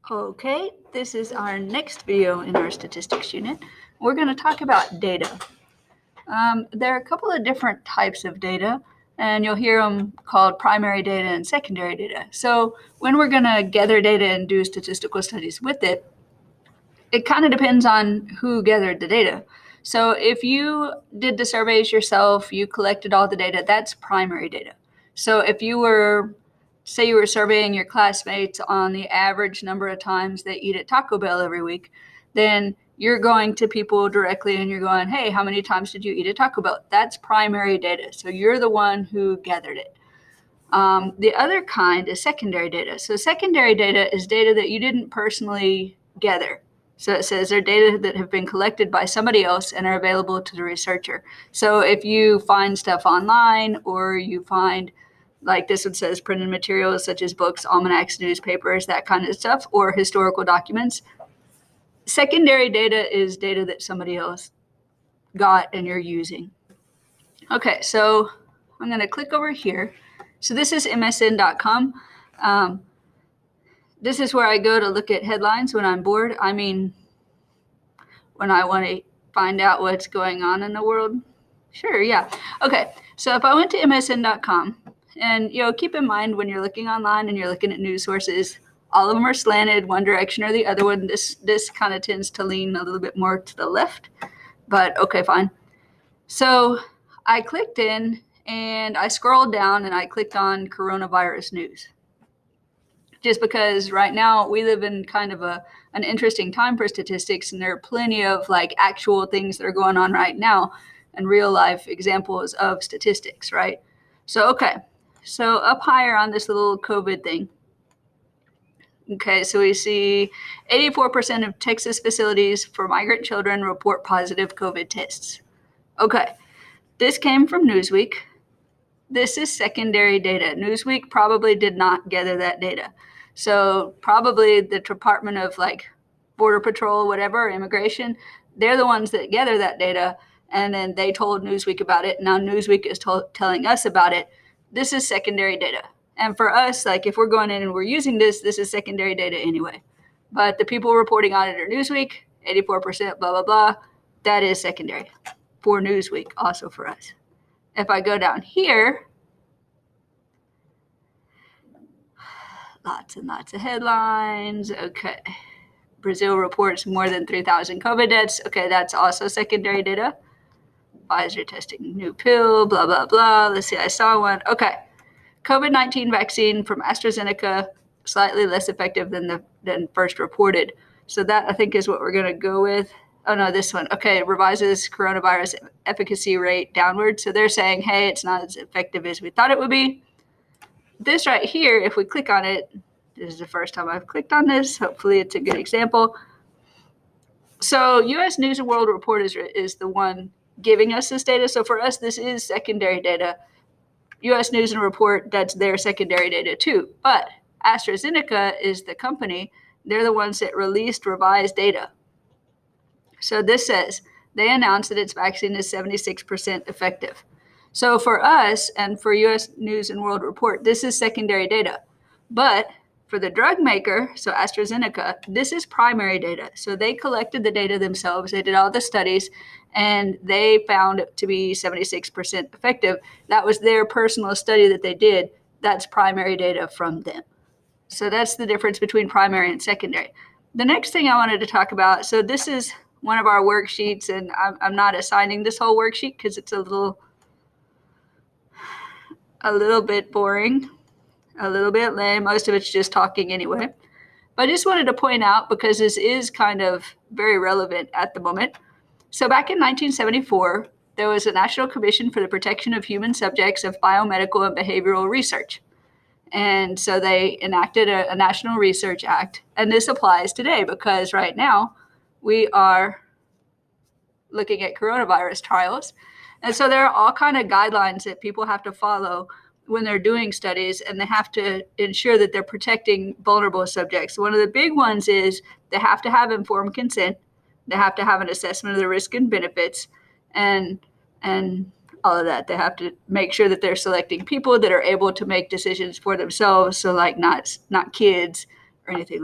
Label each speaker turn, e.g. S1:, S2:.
S1: Okay, this is our next video in our statistics unit. We're going to talk about data. There are a couple of different types of data, and you'll hear them called primary data and secondary data. So when we're going to gather data and do statistical studies with it, it kind of depends on who gathered the data. So if you did the surveys yourself, you collected all the data, that's primary data. So if you were, say you were surveying your classmates on the average number of times they eat at Taco Bell every week, then you're going to people directly and you're going, hey, how many times did you eat at Taco Bell? That's primary data. So you're the one who gathered it. The other kind is secondary data. So secondary data is data that you didn't personally gather. So it says they're data that have been collected by somebody else and are available to the researcher. So if you find stuff online or you find, like this one says, printed materials such as books, almanacs, newspapers, that kind of stuff, or historical documents, secondary data is data that somebody else got and you're using. Okay, so I'm going to click over here. So this is msn.com. This is where I go to look at headlines when I'm bored. I mean, when I want to find out what's going on in the world. Sure, yeah. Okay, so if I went to msn.com, and keep in mind when you're looking online and you're looking at news sources, all of them are slanted one direction or the other one. This kind of tends to lean a little bit more to the left, but okay, fine. So I clicked in and I scrolled down and I clicked on coronavirus news. Just because right now we live in kind of an interesting time for statistics, and there are plenty of like actual things that are going on right now and real life examples of statistics, right? So, okay. So up higher on this little COVID thing, okay, so we see 84% of Texas facilities for migrant children report positive COVID tests. Okay, this came from Newsweek. This is secondary data. Newsweek probably did not gather that data. So probably the Department of like Border Patrol, whatever, immigration, they're the ones that gather that data. And then they told Newsweek about it. Now Newsweek is telling us about it. This is secondary data. And for us, like if we're going in and we're using this is secondary data anyway. But the people reporting on it are Newsweek, 84%, blah, blah, blah. That is secondary for Newsweek, also for us. If I go down here, lots and lots of headlines. Okay. Brazil reports more than 3,000 COVID deaths. Okay, that's also secondary data. Pfizer testing new pill, blah, blah, blah. Let's see, I saw one. Okay. COVID-19 vaccine from AstraZeneca, slightly less effective than first reported. So that, I think, is what we're going to go with. Oh, no, this one. Okay, it revises coronavirus efficacy rate downward. So they're saying, hey, it's not as effective as we thought it would be. This right here, if we click on it, this is the first time I've clicked on this. Hopefully it's a good example. So U.S. News and World Report is the one giving us this data. So for us, this is secondary data. U.S. News and Report, that's their secondary data too. But AstraZeneca is the company. They're the ones that released revised data. So this says they announced that its vaccine is 76% effective. So for us and for U.S. News and World Report, this is secondary data. But for the drug maker, so AstraZeneca, this is primary data. So they collected the data themselves. They did all the studies, and they found it to be 76% effective. That was their personal study that they did. That's primary data from them. So that's the difference between primary and secondary. The next thing I wanted to talk about, so this is one of our worksheets, and I'm not assigning this whole worksheet because it's a little bit boring, a little bit lame. Most of it's just talking anyway. But I just wanted to point out, because this is kind of very relevant at the moment. So back in 1974, there was a National Commission for the Protection of Human Subjects of Biomedical and Behavioral Research. And so they enacted a National Research Act. And this applies today because right now we are looking at coronavirus trials. And so there are all kind of guidelines that people have to follow when they're doing studies, and they have to ensure that they're protecting vulnerable subjects. One of the big ones is they have to have informed consent. They have to have an assessment of the risk and benefits, and all of that. They have to make sure that they're selecting people that are able to make decisions for themselves. So like not kids or anything.